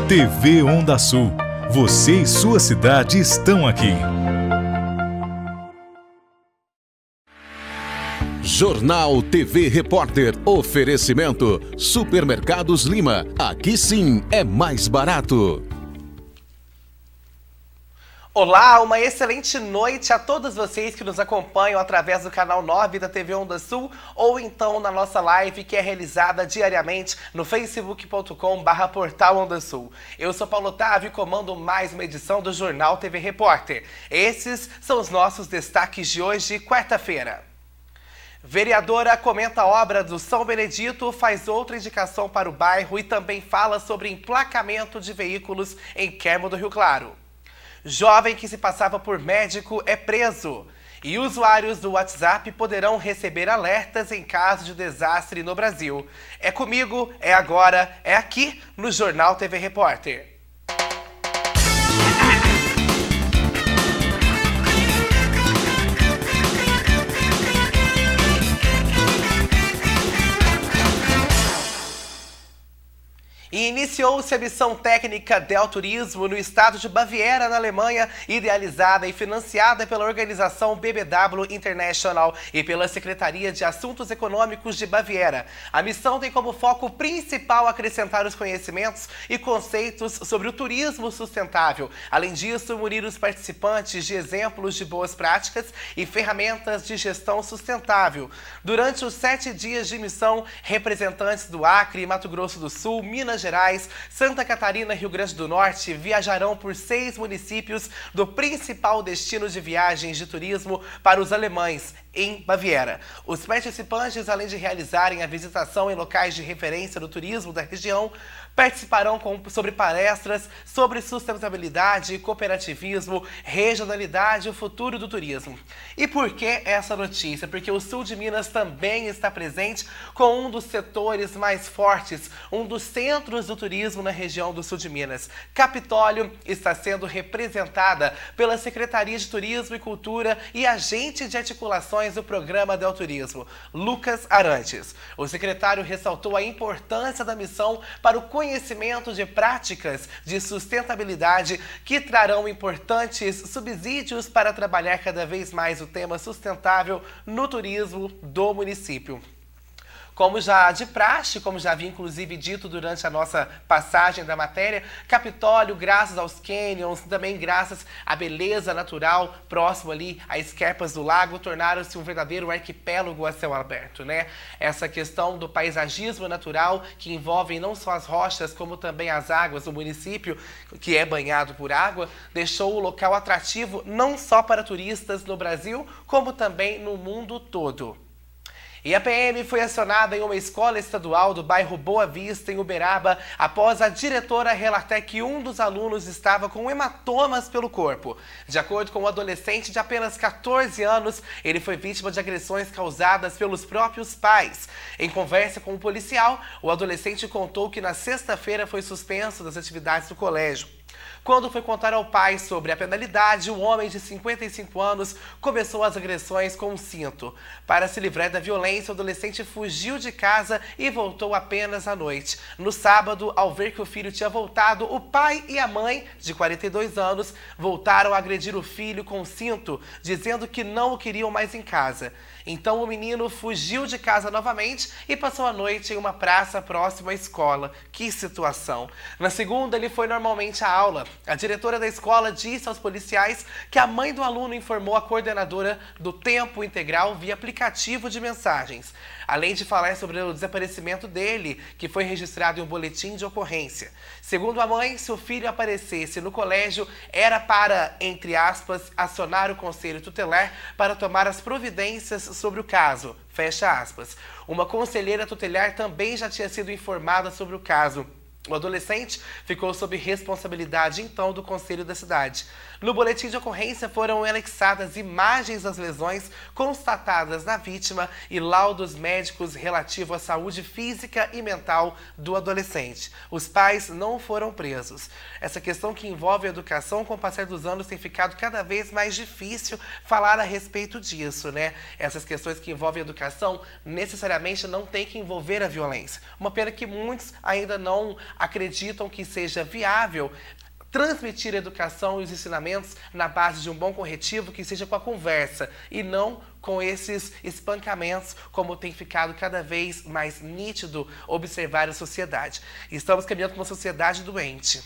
TV Onda Sul. Você e sua cidade estão aqui. Jornal TV Repórter. Oferecimento Supermercados Lima. Aqui sim é mais barato. Olá, uma excelente noite a todos vocês que nos acompanham através do canal 9 da TV Onda Sul ou então na nossa live que é realizada diariamente no facebook.com/portal Onda Sul. Eu sou Paulo Otávio e comando mais uma edição do Jornal TV Repórter. Esses são os nossos destaques de hoje, quarta-feira. Vereadora comenta a obra do São Benedito, faz outra indicação para o bairro e também fala sobre emplacamento de veículos em Quermo do Rio Claro. Jovem que se passava por médico é preso. E usuários do WhatsApp poderão receber alertas em caso de desastre no Brasil. É comigo, é agora, é aqui no Jornal TV Repórter. E iniciou-se a missão técnica Del Turismo no estado de Baviera, na Alemanha, idealizada e financiada pela organização BBW International e pela Secretaria de Assuntos Econômicos de Baviera. A missão tem como foco principal acrescentar os conhecimentos e conceitos sobre o turismo sustentável. Além disso, munir os participantes de exemplos de boas práticas e ferramentas de gestão sustentável. Durante os 7 dias de missão, representantes do Acre, Mato Grosso do Sul, Minas Gerais, Santa Catarina e Rio Grande do Norte viajarão por 6 municípios do principal destino de viagens de turismo para os alemães, em Baviera. Os participantes, além de realizarem a visitação em locais de referência do turismo da região, participarão sobre palestras sobre sustentabilidade, cooperativismo, regionalidade e o futuro do turismo. E por que essa notícia? Porque o sul de Minas também está presente com um dos setores mais fortes, um dos centros do turismo na região do sul de Minas. Capitólio está sendo representada pela Secretaria de Turismo e Cultura e agente de articulações do programa Del Turismo, Lucas Arantes. O secretário ressaltou a importância da missão para o conhecimento de práticas de sustentabilidade que trarão importantes subsídios para trabalhar cada vez mais o tema sustentável no turismo do município. Como já de praxe, como já havia inclusive dito durante a nossa passagem da matéria, Capitólio, graças aos canyons, também graças à beleza natural próximo ali às escarpas do lago, tornaram-se um verdadeiro arquipélago a céu aberto, né? Essa questão do paisagismo natural, que envolve não só as rochas, como também as águas do município, que é banhado por água, deixou o local atrativo não só para turistas no Brasil, como também no mundo todo. E a PM foi acionada em uma escola estadual do bairro Boa Vista, em Uberaba, após a diretora relatar que um dos alunos estava com hematomas pelo corpo. De acordo com o adolescente de apenas 14 anos, ele foi vítima de agressões causadas pelos próprios pais. Em conversa com o policial, o adolescente contou que na sexta-feira foi suspenso das atividades do colégio. Quando foi contar ao pai sobre a penalidade, o homem de 55 anos começou as agressões com um cinto. Para se livrar da violência, o adolescente fugiu de casa e voltou apenas à noite. No sábado, ao ver que o filho tinha voltado, o pai e a mãe, de 42 anos, voltaram a agredir o filho com um cinto, dizendo que não o queriam mais em casa. Então o menino fugiu de casa novamente e passou a noite em uma praça próxima à escola. Que situação! Na segunda, ele foi normalmente à aula. A diretora da escola disse aos policiais que a mãe do aluno informou a coordenadora do tempo integral via aplicativo de mensagens, além de falar sobre o desaparecimento dele, que foi registrado em um boletim de ocorrência. Segundo a mãe, se o filho aparecesse no colégio, era para, entre aspas, acionar o conselho tutelar para tomar as providências sobre o caso, fecha aspas. Uma conselheira tutelar também já tinha sido informada sobre o caso. O adolescente ficou sob responsabilidade, então, do conselho da cidade. No boletim de ocorrência foram anexadas imagens das lesões constatadas na vítima e laudos médicos relativos à saúde física e mental do adolescente. Os pais não foram presos. Essa questão que envolve a educação, com o passar dos anos, tem ficado cada vez mais difícil falar a respeito disso, né? Essas questões que envolvem a educação necessariamente não tem que envolver a violência. Uma pena que muitos ainda não acreditam que seja viável transmitir a educação e os ensinamentos na base de um bom corretivo, que seja com a conversa e não com esses espancamentos, como tem ficado cada vez mais nítido observar a sociedade. Estamos caminhando para uma sociedade doente.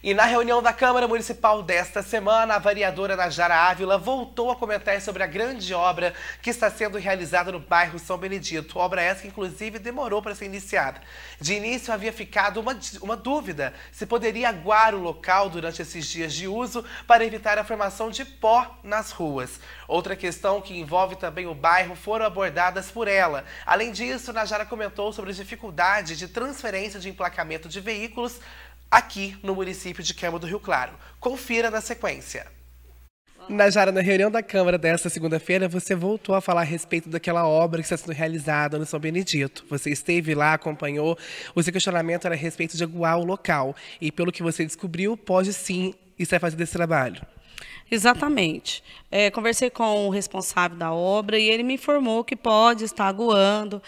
E na reunião da Câmara Municipal desta semana, a vereadora Najara Ávila voltou a comentar sobre a grande obra que está sendo realizada no bairro São Benedito. Obra essa que, inclusive, demorou para ser iniciada. De início, havia ficado uma dúvida se poderia aguar o local durante esses dias de uso para evitar a formação de pó nas ruas. Outra questão que envolve também o bairro foram abordadas por ela. Além disso, Najara comentou sobre as dificuldades de transferência de emplacamento de veículos aqui no município de Câmara do Rio Claro. Confira na sequência. Najara, na reunião da Câmara desta segunda-feira, você voltou a falar a respeito daquela obra que está sendo realizada no São Benedito. Você esteve lá, acompanhou. O seu questionamento era a respeito de aguar o local. E pelo que você descobriu, pode sim estar fazendo esse trabalho. Exatamente. Conversei com o responsável da obra e ele me informou que pode estar aguando,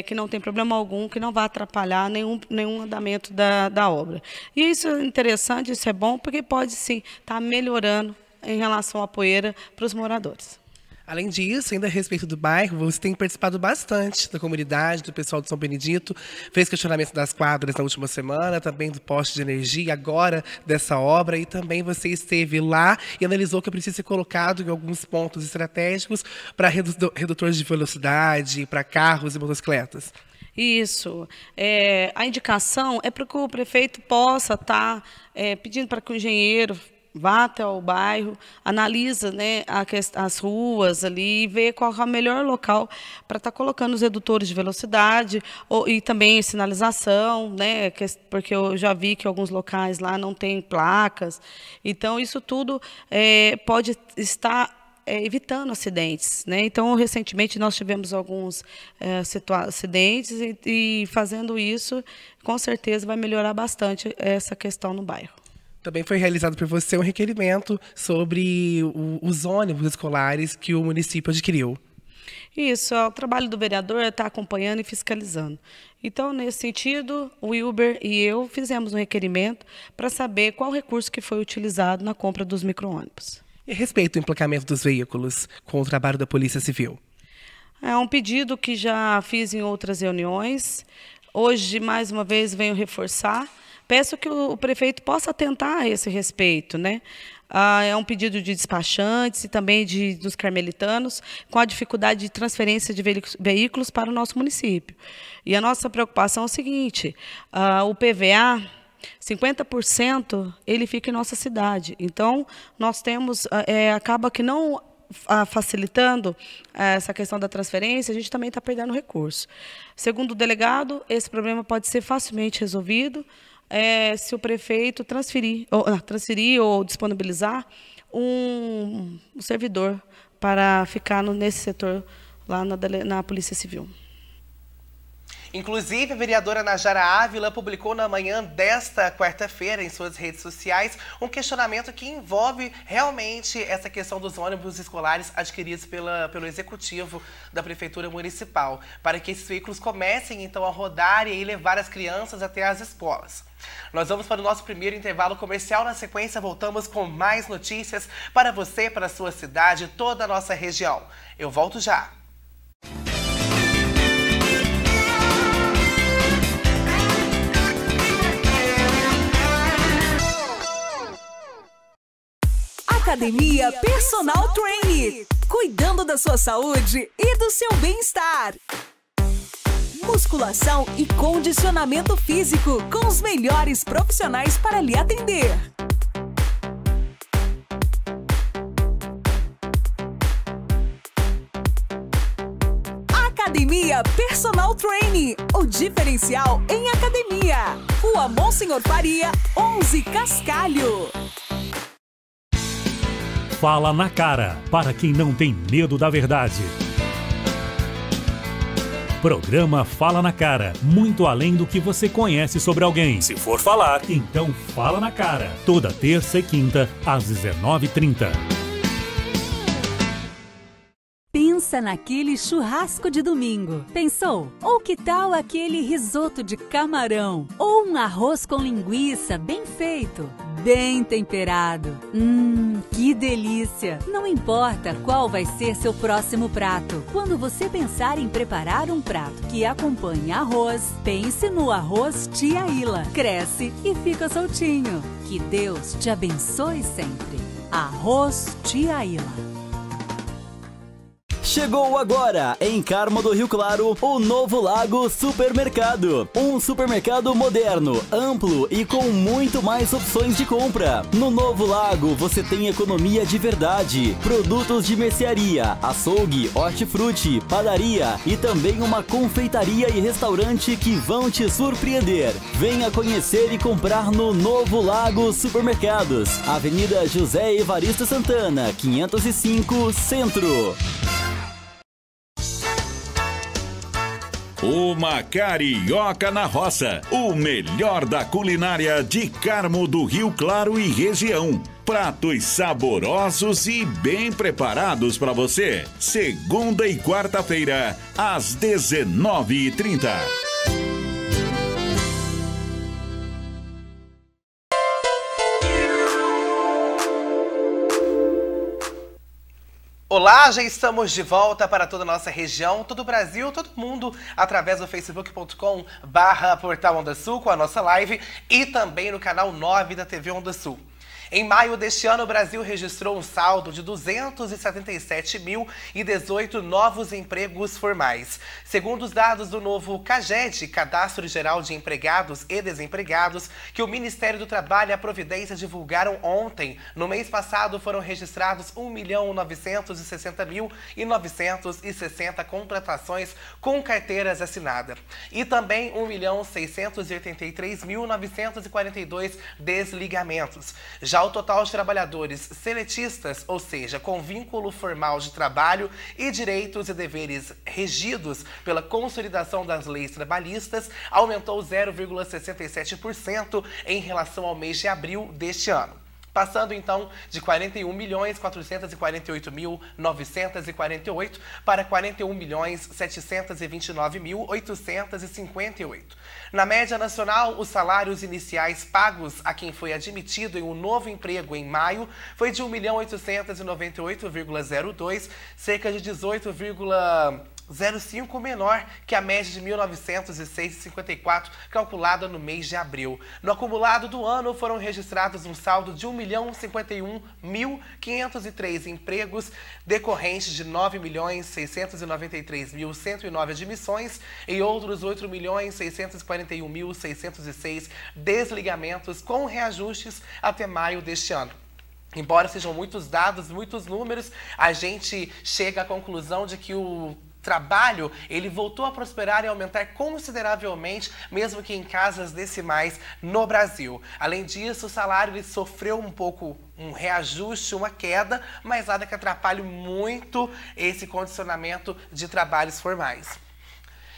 que não tem problema algum, que não vai atrapalhar nenhum andamento da obra. E isso é interessante, isso é bom, porque pode sim estar melhorando em relação à poeira para os moradores. Além disso, ainda a respeito do bairro, você tem participado bastante da comunidade, do pessoal de São Benedito, fez questionamento das quadras na última semana, também do poste de energia, agora dessa obra, e também você esteve lá e analisou que precisa ser colocado em alguns pontos estratégicos para redutores de velocidade, para carros e motocicletas. Isso. A indicação é para que o prefeito possa estar pedindo para que o engenheiro vá até o bairro, analisa, né, as ruas ali e vê qual é o melhor local para estar colocando os redutores de velocidade e também sinalização, né, porque eu já vi que alguns locais lá não tem placas. Então, isso tudo pode estar evitando acidentes, né? Então, recentemente, nós tivemos alguns acidentes e fazendo isso, com certeza, vai melhorar bastante essa questão no bairro. Também foi realizado por você um requerimento sobre os ônibus escolares que o município adquiriu. Isso, o trabalho do vereador é estar acompanhando e fiscalizando. Então, nesse sentido, o Wilber e eu fizemos um requerimento para saber qual recurso que foi utilizado na compra dos micro-ônibus. E a respeito do emplacamento dos veículos com o trabalho da Polícia Civil? É um pedido que já fiz em outras reuniões. Hoje, mais uma vez, venho reforçar. Peço que o prefeito possa atentar a esse respeito, né? É um pedido de despachantes e também dos carmelitanos, com a dificuldade de transferência de veículos para o nosso município. E a nossa preocupação é o seguinte: o PVA, 50%, ele fica em nossa cidade. Então, nós temos, acaba que não facilitando essa questão da transferência, a gente também está perdendo recurso. Segundo o delegado, esse problema pode ser facilmente resolvido se o prefeito transferir ou disponibilizar um servidor para ficar nesse setor lá na Polícia Civil. Inclusive, a vereadora Najara Ávila publicou na manhã desta quarta-feira em suas redes sociais um questionamento que envolve realmente essa questão dos ônibus escolares adquiridos pelo Executivo da Prefeitura Municipal, para que esses veículos comecem então a rodar e levar as crianças até as escolas. Nós vamos para o nosso primeiro intervalo comercial. Na sequência, voltamos com mais notícias para você, para a sua cidade e toda a nossa região. Eu volto já. Academia Personal Training, cuidando da sua saúde e do seu bem-estar. Musculação e condicionamento físico com os melhores profissionais para lhe atender. Academia Personal Training, o diferencial em academia. Rua Monsenhor Faria, 11 Cascalho. Fala na Cara, para quem não tem medo da verdade. Programa Fala na Cara, muito além do que você conhece sobre alguém. Se for falar, então fala na cara. Toda terça e quinta, às 19h30. Pensa naquele churrasco de domingo. Pensou? Ou que tal aquele risoto de camarão? Ou um arroz com linguiça bem feito, bem temperado? Que delícia! Não importa qual vai ser seu próximo prato. Quando você pensar em preparar um prato que acompanhe arroz, pense no arroz Tia Ila. Cresce e fica soltinho. Que Deus te abençoe sempre. Arroz Tia Ila. Chegou agora, em Carmo do Rio Claro, o Novo Lago Supermercado. Um supermercado moderno, amplo e com muito mais opções de compra. No Novo Lago você tem economia de verdade, produtos de mercearia, açougue, hortifruti, padaria e também uma confeitaria e restaurante que vão te surpreender. Venha conhecer e comprar no Novo Lago Supermercados. Avenida José Evaristo Santana, 505, Centro. Uma Carioca na Roça, o melhor da culinária de Carmo do Rio Claro e região. Pratos saborosos e bem preparados para você. Segunda e quarta-feira, às 19h30. Olá, já estamos de volta para toda a nossa região, todo o Brasil, todo mundo, através do facebook.com/Portal Onda Sul, com a nossa live, e também no canal 9 da TV Onda Sul. Em maio deste ano, o Brasil registrou um saldo de 277.018 novos empregos formais. Segundo os dados do novo CAGED, Cadastro Geral de Empregados e Desempregados, que o Ministério do Trabalho e a Providência divulgaram ontem, no mês passado foram registrados 1.960.960 contratações com carteiras assinadas e também 1.683.942 desligamentos. Já o total de trabalhadores seletistas, ou seja, com vínculo formal de trabalho e direitos e deveres regidos pela consolidação das leis trabalhistas, aumentou 0,67% em relação ao mês de abril deste ano, passando então de 41.448.948 para 41.729.858. Na média nacional, os salários iniciais pagos a quem foi admitido em um novo emprego em maio foi de 1.898,02, cerca de 18,05 menor que a média de 1.906,54, calculada no mês de abril. No acumulado do ano, foram registrados um saldo de 1.051.503 empregos, decorrentes de 9.693.109 admissões e outros 8.641.606 desligamentos, com reajustes até maio deste ano. Embora sejam muitos dados, muitos números, a gente chega à conclusão de que o trabalho, ele voltou a prosperar e aumentar consideravelmente, mesmo que em casas decimais no Brasil. Além disso, o salário ele sofreu um reajuste, uma queda, mas nada que atrapalhe muito esse condicionamento de trabalhos formais.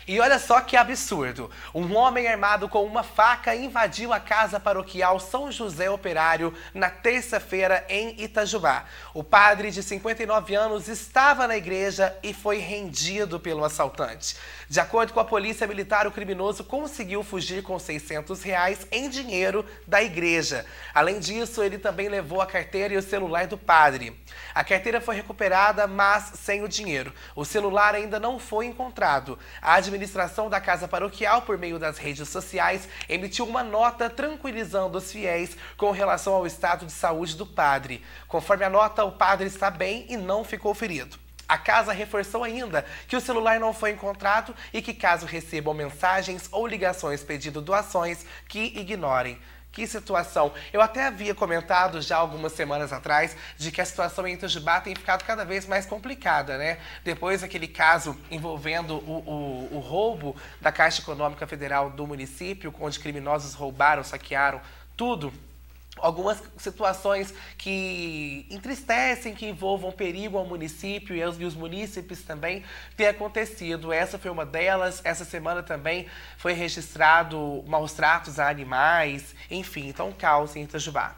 E olha só que absurdo, um homem armado com uma faca invadiu a casa paroquial São José Operário na terça-feira em Itajubá. O padre de 59 anos estava na igreja e foi rendido pelo assaltante. De acordo com a polícia militar, o criminoso conseguiu fugir com R$600 em dinheiro da igreja. Além disso, ele também levou a carteira e o celular do padre. A carteira foi recuperada, mas sem o dinheiro. O celular ainda não foi encontrado. A administração da casa paroquial, por meio das redes sociais, emitiu uma nota tranquilizando os fiéis com relação ao estado de saúde do padre. Conforme a nota, o padre está bem e não ficou ferido. A casa reforçou ainda que o celular não foi encontrado e que, caso recebam mensagens ou ligações pedindo doações, que ignorem. Que situação. Eu até havia comentado já algumas semanas atrás de que a situação em Itajubá tem ficado cada vez mais complicada, né? Depois daquele caso envolvendo o roubo da Caixa Econômica Federal do município, onde criminosos roubaram, saquearam tudo. Algumas situações que entristecem, que envolvam perigo ao município e os munícipes também têm acontecido. Essa foi uma delas. Essa semana também foi registrado maus tratos a animais, enfim, então caos em Itajubá.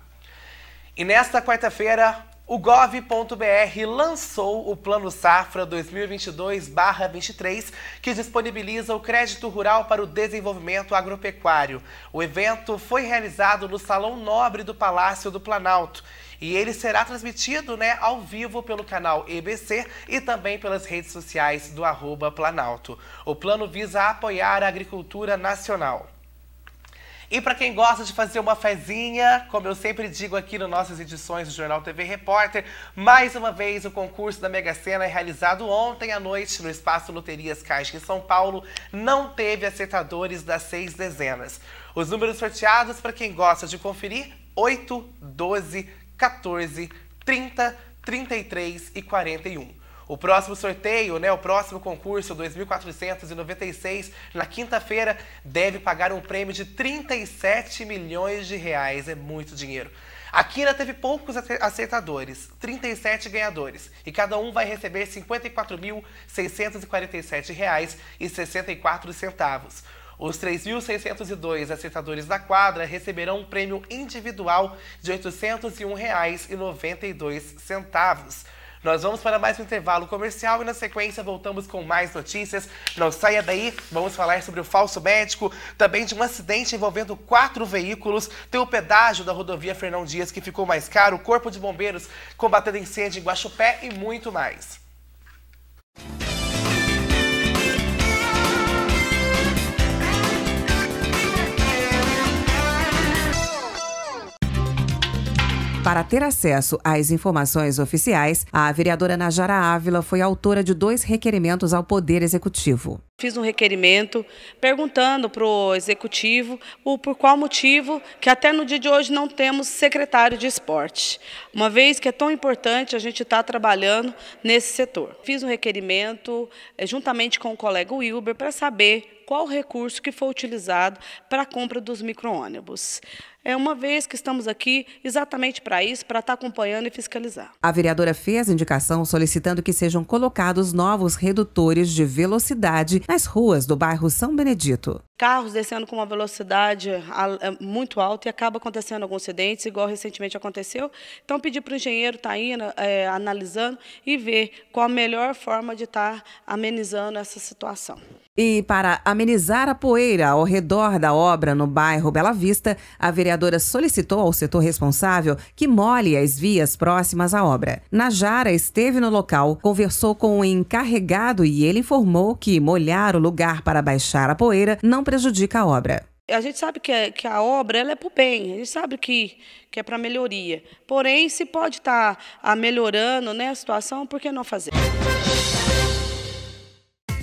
E nesta quarta-feira, O Gov.br lançou o Plano Safra 2022/23, que disponibiliza o crédito rural para o desenvolvimento agropecuário. O evento foi realizado no Salão Nobre do Palácio do Planalto e ele será transmitido ao vivo pelo canal EBC e também pelas redes sociais do @Planalto. O plano visa apoiar a agricultura nacional. E para quem gosta de fazer uma fezinha, como eu sempre digo aqui nas nossas edições do Jornal TV Repórter, mais uma vez o concurso da Mega Sena é realizado ontem à noite no Espaço Loterias Caixa em São Paulo. Não teve acertadores das 6 dezenas. Os números sorteados, para quem gosta de conferir, 8, 12, 14, 30, 33 e 41. O próximo sorteio, o próximo concurso, 2.496, na quinta-feira, deve pagar um prêmio de 37 milhões de reais. É muito dinheiro. A Quina teve poucos acertadores, 37 ganhadores, e cada um vai receber R$ 54.647,64. Os 3.602 acertadores da quadra receberão um prêmio individual de R$ 801,92. Nós vamos para mais um intervalo comercial e na sequência voltamos com mais notícias. Não saia daí, vamos falar sobre o falso médico, também de um acidente envolvendo 4 veículos, tem o pedágio da rodovia Fernão Dias que ficou mais caro, o Corpo de Bombeiros combatendo incêndio em Guaxupé e muito mais. Para ter acesso às informações oficiais, a vereadora Najara Ávila foi autora de 2 requerimentos ao Poder Executivo. Fiz um requerimento perguntando para o Executivo por qual motivo que até no dia de hoje não temos secretário de esporte, uma vez que é tão importante a gente estar trabalhando nesse setor. Fiz um requerimento juntamente com o colega Wilber para saber qual o recurso que foi utilizado para a compra dos micro-ônibus. Uma vez que estamos aqui exatamente para isso, para estar acompanhando e fiscalizar. A vereadora fez indicação solicitando que sejam colocados novos redutores de velocidade nas ruas do bairro São Benedito. Carros descendo com uma velocidade muito alta e acaba acontecendo alguns acidentes, igual recentemente aconteceu. Então, pedi para o engenheiro estar indo, analisando e ver qual a melhor forma de estar amenizando essa situação. E para amenizar a poeira ao redor da obra no bairro Bela Vista, a vereadora solicitou ao setor responsável que molhe as vias próximas à obra. Najara esteve no local, conversou com o encarregado e ele informou que molhar o lugar para baixar a poeira não prejudica a obra. A gente sabe que a obra é para o bem, a gente sabe que é para melhoria. Porém, se pode estar melhorando a situação, por que não fazer?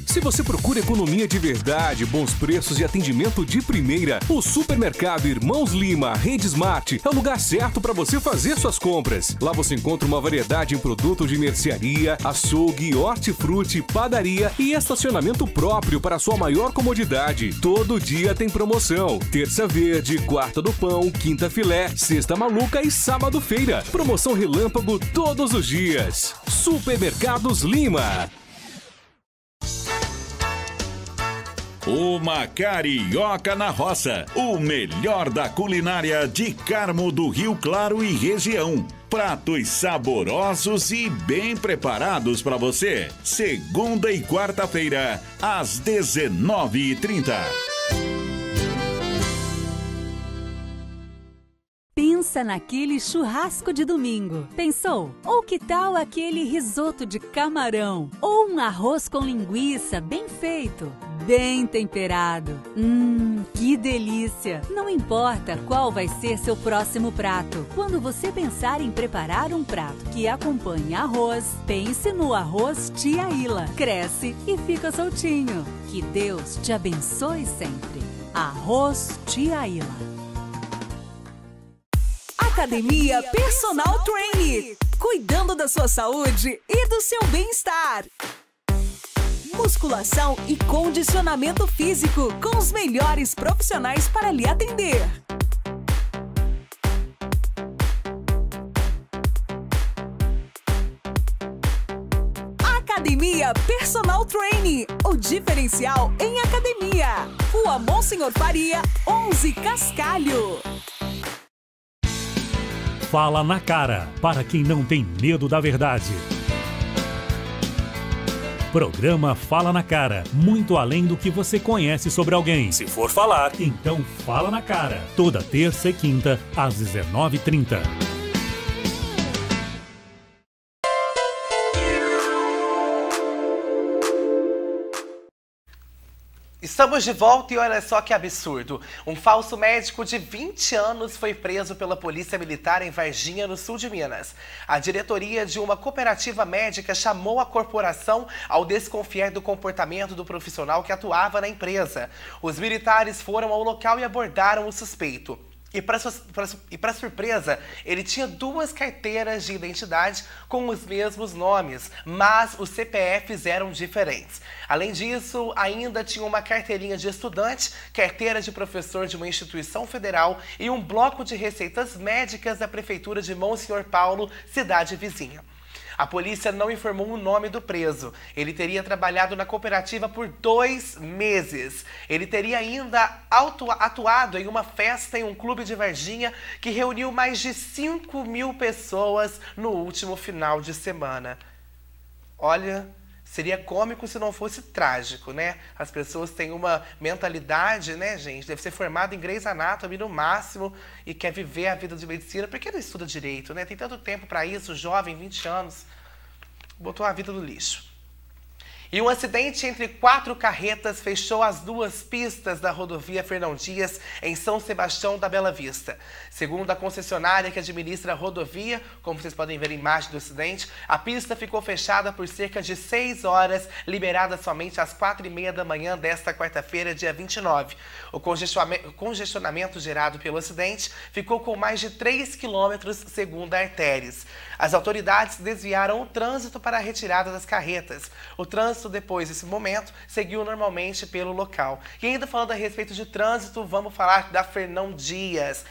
Se você procura economia de verdade, bons preços e atendimento de primeira, o Supermercado Irmãos Lima, Rede Smart, é o lugar certo para você fazer suas compras. Lá você encontra uma variedade em produtos de mercearia, açougue, hortifruti, padaria e estacionamento próprio para sua maior comodidade. Todo dia tem promoção. Terça verde, quarta do pão, quinta filé, sexta maluca e sábado feira. Promoção relâmpago todos os dias. Supermercados Lima. Uma Carioca na Roça, o melhor da culinária de Carmo do Rio Claro e região. Pratos saborosos e bem preparados para você. Segunda e quarta-feira, às 19h30. Pensa naquele churrasco de domingo. Pensou? Ou que tal aquele risoto de camarão? Ou um arroz com linguiça bem feito, bem temperado? Que delícia! Não importa qual vai ser seu próximo prato. Quando você pensar em preparar um prato que acompanhe arroz, pense no arroz Tia Ila. Cresce e fica soltinho. Que Deus te abençoe sempre. Arroz Tia Ila. Academia Personal Training, cuidando da sua saúde e do seu bem-estar. Musculação e condicionamento físico com os melhores profissionais para lhe atender. Academia Personal Training, o diferencial em academia. Rua Monsenhor Faria, 11 Cascalho. Fala na Cara, para quem não tem medo da verdade. Programa Fala na Cara, muito além do que você conhece sobre alguém. Se for falar, então fala na cara. Toda terça e quinta, às 19h30. Estamos de volta e olha só que absurdo. Um falso médico de 20 anos foi preso pela Polícia Militar em Varginha, no sul de Minas. A diretoria de uma cooperativa médica chamou a corporação ao desconfiar do comportamento do profissional que atuava na empresa. Os militares foram ao local e abordaram o suspeito. E para surpresa, ele tinha 2 carteiras de identidade com os mesmos nomes, mas os CPFs eram diferentes. Além disso, ainda tinha uma carteirinha de estudante, carteira de professor de uma instituição federal e um bloco de receitas médicas da Prefeitura de Monsenhor Paulo, cidade vizinha. A polícia não informou o nome do preso. Ele teria trabalhado na cooperativa por 2 meses. Ele teria ainda atuado em uma festa em um clube de Varginha que reuniu mais de 5.000 pessoas no último final de semana. Olha, seria cômico se não fosse trágico, né? As pessoas têm uma mentalidade, né, gente? Deve ser formado em Grey's Anatomy no máximo e quer viver a vida de medicina. Por que não estuda direito, né? Tem tanto tempo para isso, jovem, 20 anos. Botou a vida no lixo. E um acidente entre 4 carretas fechou as 2 pistas da rodovia Fernão Dias, em São Sebastião da Bela Vista. Segundo a concessionária que administra a rodovia, como vocês podem ver a imagem do acidente, a pista ficou fechada por cerca de 6 horas, liberada somente às 4h30 da manhã desta quarta-feira, dia 29. O congestionamento gerado pelo acidente ficou com mais de 3 quilômetros, segundo a Artéries. As autoridades desviaram o trânsito para a retirada das carretas. O trânsito, depois desse momento, seguiu normalmente pelo local. E ainda falando a respeito de trânsito, vamos falar da Fernão Dias.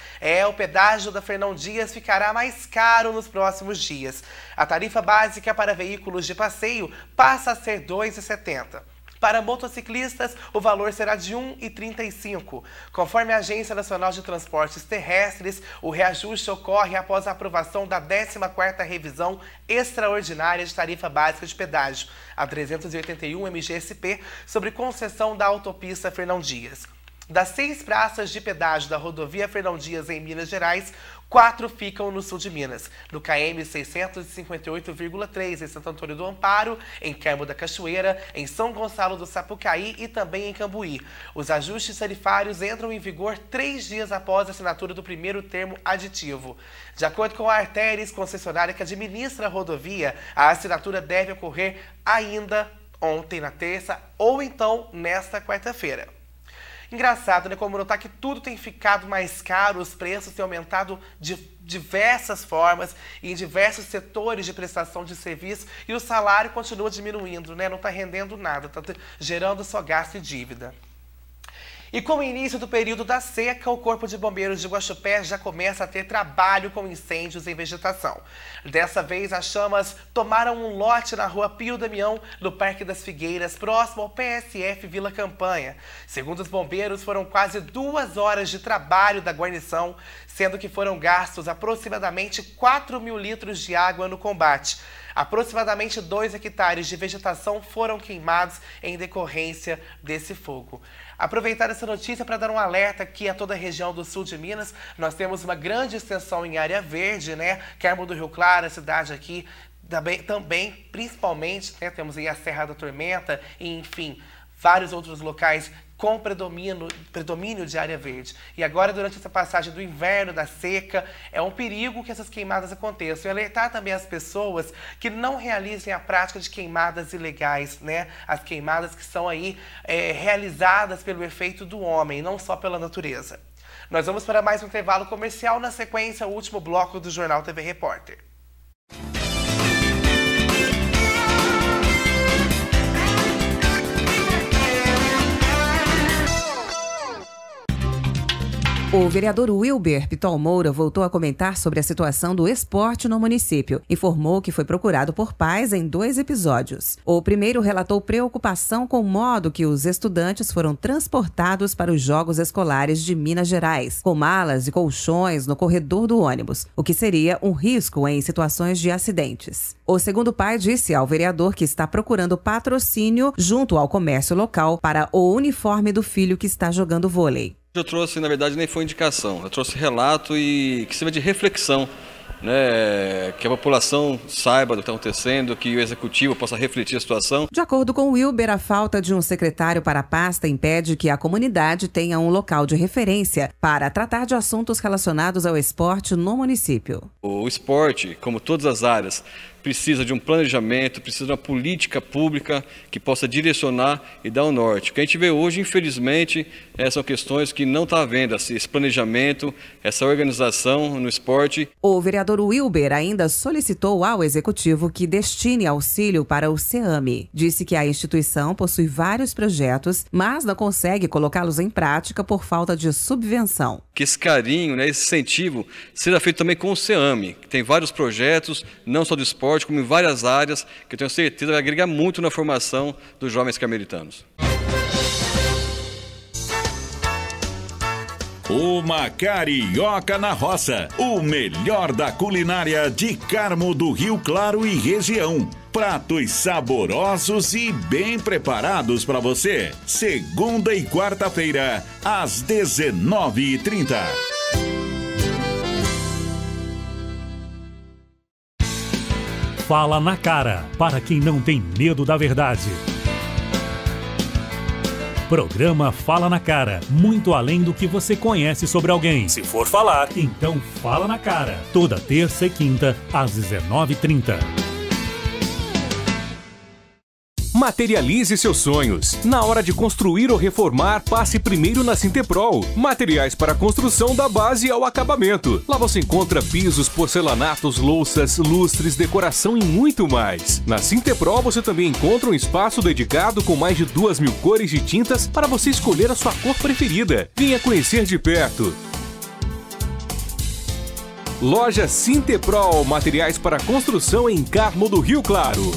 O pedágio da Fernão Dias ficará mais caro nos próximos dias. A tarifa básica para veículos de passeio passa a ser R$ 2,70. Para motociclistas, o valor será de R$ 1,35. Conforme a Agência Nacional de Transportes Terrestres, o reajuste ocorre após a aprovação da 14ª revisão extraordinária de tarifa básica de pedágio, a 381 MGSP, sobre concessão da autopista Fernão Dias. Das 6 praças de pedágio da rodovia Fernão Dias em Minas Gerais, 4 ficam no sul de Minas, no KM 658,3 em Santo Antônio do Amparo, em Carmo da Cachoeira, em São Gonçalo do Sapucaí e também em Cambuí. Os ajustes tarifários entram em vigor 3 dias após a assinatura do primeiro termo aditivo. De acordo com a Artéries, concessionária que administra a rodovia, a assinatura deve ocorrer ainda ontem, na terça, ou então nesta quarta-feira. Engraçado, né? Como notar que tudo tem ficado mais caro, os preços têm aumentado de diversas formas e em diversos setores de prestação de serviço e o salário continua diminuindo, né? Não está rendendo nada, está gerando só gasto e dívida. E com o início do período da seca, o Corpo de Bombeiros de Guaxupé já começa a ter trabalho com incêndios em vegetação. Dessa vez, as chamas tomaram um lote na rua Pio Damião, no Parque das Figueiras, próximo ao PSF Vila Campanha. Segundo os bombeiros, foram quase 2 horas de trabalho da guarnição, sendo que foram gastos aproximadamente 4.000 litros de água no combate. Aproximadamente 2 hectares de vegetação foram queimados em decorrência desse fogo. Aproveitar essa notícia para dar um alerta aqui a toda a região do sul de Minas. Nós temos uma grande extensão em área verde, né? Carmo do Rio Claro, a cidade aqui, também principalmente, né? Temos aí a Serra da Tormenta e, enfim, vários outros locais com predomínio de área verde. E agora, durante essa passagem do inverno, da seca, é um perigo que essas queimadas aconteçam. E alertar também as pessoas que não realizem a prática de queimadas ilegais, né? As queimadas que são aí realizadas pelo efeito do homem, não só pela natureza. Nós vamos para mais um intervalo comercial. Na sequência, o último bloco do Jornal TV Repórter. O vereador Wilber Pitol Moura voltou a comentar sobre a situação do esporte no município. Informou que foi procurado por pais em 2 episódios. O primeiro relatou preocupação com o modo que os estudantes foram transportados para os Jogos Escolares de Minas Gerais, com malas e colchões no corredor do ônibus, o que seria um risco em situações de acidentes. O segundo pai disse ao vereador que está procurando patrocínio junto ao comércio local para o uniforme do filho que está jogando vôlei. Eu trouxe, na verdade, nem foi indicação, eu trouxe relato e que sirva de reflexão, né? Que a população saiba do que está acontecendo, que o executivo possa refletir a situação. De acordo com Wilber, a falta de um secretário para a pasta impede que a comunidade tenha um local de referência para tratar de assuntos relacionados ao esporte no município. O esporte, como todas as áreas, precisa de um planejamento, precisa de uma política pública que possa direcionar e dar o norte. O que a gente vê hoje, infelizmente, são questões que não está havendo esse planejamento, essa organização no esporte. O vereador Wilber ainda solicitou ao executivo que destine auxílio para o CEAME. Disse que a instituição possui vários projetos, mas não consegue colocá-los em prática por falta de subvenção. Que esse carinho, esse incentivo, seja feito também com o CEAME, que tem vários projetos, não só do esporte, como em várias áreas, que eu tenho certeza vai agregar muito na formação dos jovens carmelitanos. Uma carioca na roça, o melhor da culinária de Carmo do Rio Claro e região. Pratos saborosos e bem preparados para você. Segunda e quarta-feira, às 19h30. Fala na cara, para quem não tem medo da verdade. Programa Fala na Cara, muito além do que você conhece sobre alguém. Se for falar, então fala na cara. Toda terça e quinta, às 19h30. Materialize seus sonhos. Na hora de construir ou reformar, passe primeiro na Sinteprol. Materiais para construção da base ao acabamento. Lá você encontra pisos, porcelanatos, louças, lustres, decoração e muito mais. Na Sinteprol você também encontra um espaço dedicado com mais de 2.000 cores de tintas para você escolher a sua cor preferida. Venha conhecer de perto. Loja Sinteprol, materiais para construção em Carmo do Rio Claro.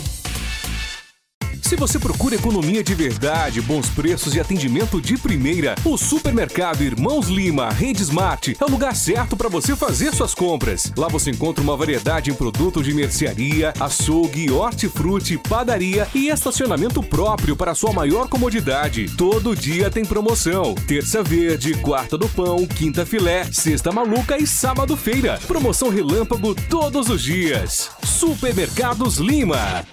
Se você procura economia de verdade, bons preços e atendimento de primeira, o Supermercado Irmãos Lima Redesmart é o lugar certo para você fazer suas compras. Lá você encontra uma variedade em produtos de mercearia, açougue, hortifruti, padaria e estacionamento próprio para sua maior comodidade. Todo dia tem promoção. Terça verde, quarta do pão, quinta filé, sexta maluca e sábado feira. Promoção relâmpago todos os dias. Supermercados Lima.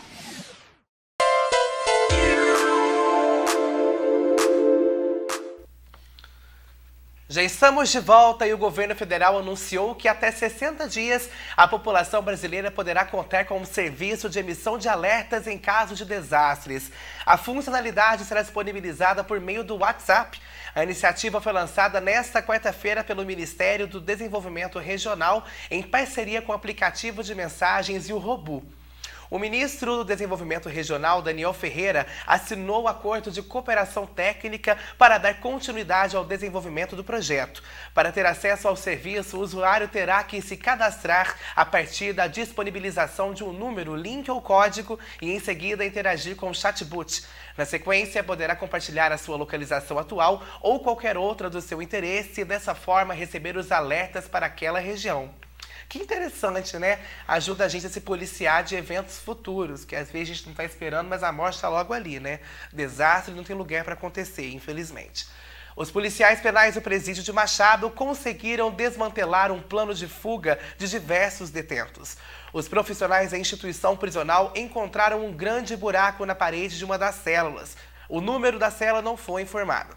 Já estamos de volta e o governo federal anunciou que até 60 dias a população brasileira poderá contar com um serviço de emissão de alertas em caso de desastres. A funcionalidade será disponibilizada por meio do WhatsApp. A iniciativa foi lançada nesta quarta-feira pelo Ministério do Desenvolvimento Regional em parceria com o aplicativo de mensagens e o Robu. O ministro do Desenvolvimento Regional, Daniel Ferreira, assinou o acordo de cooperação técnica para dar continuidade ao desenvolvimento do projeto. Para ter acesso ao serviço, o usuário terá que se cadastrar a partir da disponibilização de um número, link ou código e, em seguida, interagir com o chatbot. Na sequência, poderá compartilhar a sua localização atual ou qualquer outra do seu interesse e, dessa forma, receber os alertas para aquela região. Que interessante, né? Ajuda a gente a se policiar de eventos futuros, que às vezes a gente não está esperando, mas a morte está logo ali, né? Desastre não tem lugar para acontecer, infelizmente. Os policiais penais do presídio de Machado conseguiram desmantelar um plano de fuga de diversos detentos. Os profissionais da instituição prisional encontraram um grande buraco na parede de uma das células. O número da cela não foi informado.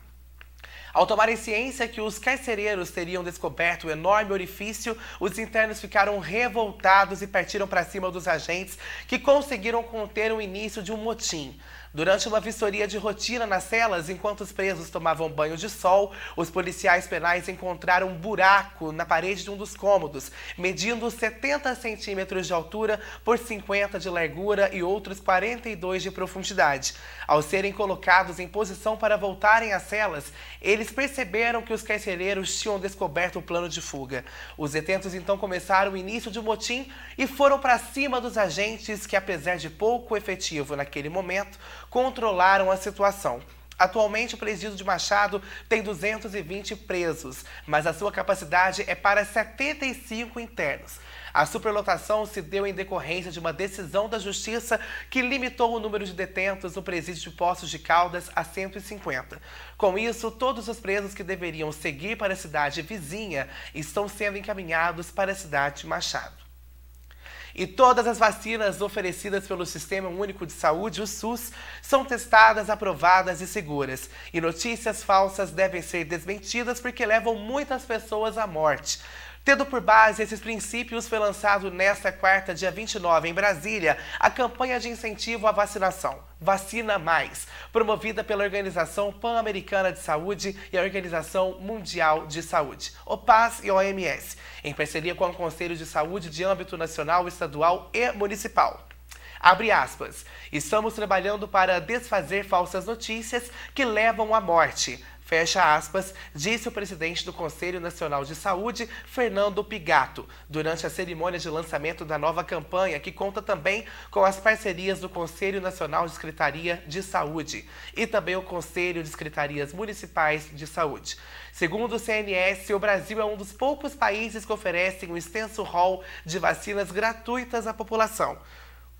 Ao tomarem ciência que os carcereiros teriam descoberto o enorme orifício, os internos ficaram revoltados e partiram para cima dos agentes, que conseguiram conter o início de um motim. Durante uma vistoria de rotina nas celas, enquanto os presos tomavam banho de sol, os policiais penais encontraram um buraco na parede de um dos cômodos, medindo 70 centímetros de altura por 50 de largura e outros 42 de profundidade. Ao serem colocados em posição para voltarem às celas, eles perceberam que os carcereiros tinham descoberto o plano de fuga. Os detentos então começaram o início de um motim e foram para cima dos agentes que, apesar de pouco efetivo naquele momento, controlaram a situação. Atualmente, o presídio de Machado tem 220 presos, mas a sua capacidade é para 75 internos. A superlotação se deu em decorrência de uma decisão da Justiça que limitou o número de detentos no presídio de Poços de Caldas a 150. Com isso, todos os presos que deveriam seguir para a cidade vizinha estão sendo encaminhados para a cidade de Machado. E todas as vacinas oferecidas pelo Sistema Único de Saúde, o SUS, são testadas, aprovadas e seguras. E notícias falsas devem ser desmentidas porque levam muitas pessoas à morte. Tendo por base esses princípios, foi lançado nesta quarta, dia 29, em Brasília, a campanha de incentivo à vacinação, Vacina Mais, promovida pela Organização Pan-Americana de Saúde e a Organização Mundial de Saúde, OPAS e OMS, em parceria com o Conselho de Saúde de âmbito nacional, estadual e municipal. Abre aspas, estamos trabalhando para desfazer falsas notícias que levam à morte. Fecha aspas, disse o presidente do Conselho Nacional de Saúde, Fernando Pigato, durante a cerimônia de lançamento da nova campanha, que conta também com as parcerias do Conselho Nacional de Secretaria de Saúde e também o Conselho de Secretarias Municipais de Saúde. Segundo o CNS, o Brasil é um dos poucos países que oferecem um extenso rol de vacinas gratuitas à população.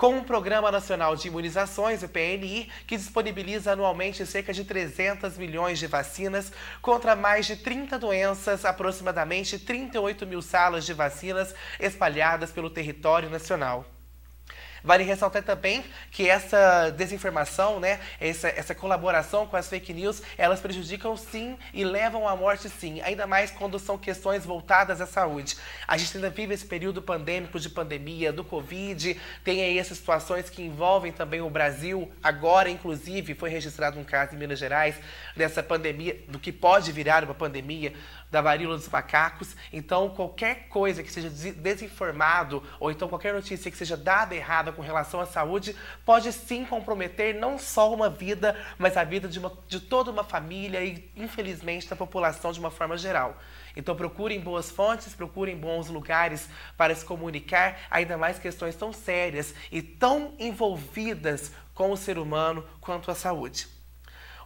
Com o Programa Nacional de Imunizações, o PNI, que disponibiliza anualmente cerca de 300 milhões de vacinas contra mais de 30 doenças, aproximadamente 38 mil salas de vacinas espalhadas pelo território nacional. Vale ressaltar também que essa desinformação, essa colaboração com as fake news, elas prejudicam sim e levam à morte sim, ainda mais quando são questões voltadas à saúde. A gente ainda vive esse período pandêmico de pandemia, do Covid, tem aí essas situações que envolvem também o Brasil. Agora, inclusive, foi registrado um caso em Minas Gerais dessa pandemia, do que pode virar uma pandemia, da varíola dos macacos. Então, qualquer coisa que seja desinformado ou então qualquer notícia que seja dada errada com relação à saúde pode sim comprometer não só uma vida, mas a vida de toda uma família e, infelizmente, da população de uma forma geral. Então, procurem boas fontes, procurem bons lugares para se comunicar, ainda mais questões tão sérias e tão envolvidas com o ser humano quanto a saúde.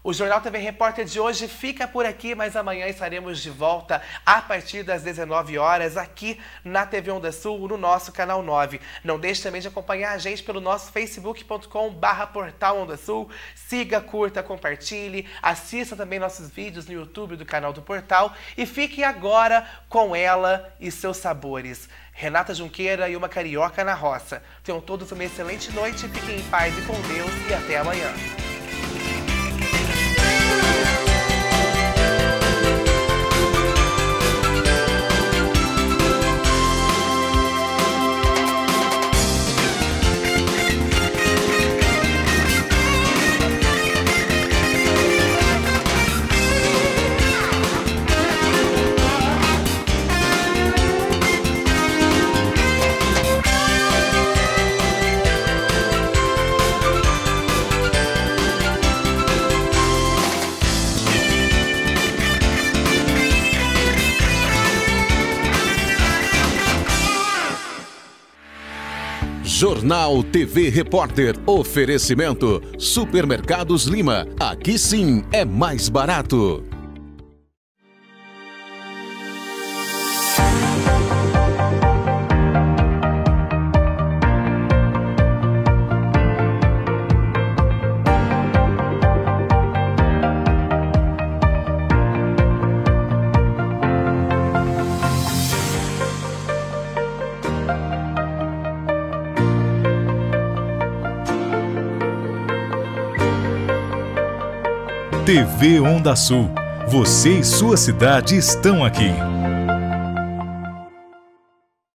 O Jornal TV Repórter de hoje fica por aqui, mas amanhã estaremos de volta a partir das 19 horas aqui na TV Onda Sul, no nosso canal 9. Não deixe também de acompanhar a gente pelo nosso facebook.com/portal Onda Sul. Siga, curta, compartilhe, assista também nossos vídeos no YouTube do canal do Portal e fique agora com ela e seus sabores. Renata Junqueira e uma carioca na roça. Tenham todos uma excelente noite, fiquem em paz e com Deus e até amanhã. Jornal TV Repórter. Oferecimento Supermercados Lima. Aqui sim é mais barato. TV Onda Sul. Você e sua cidade estão aqui.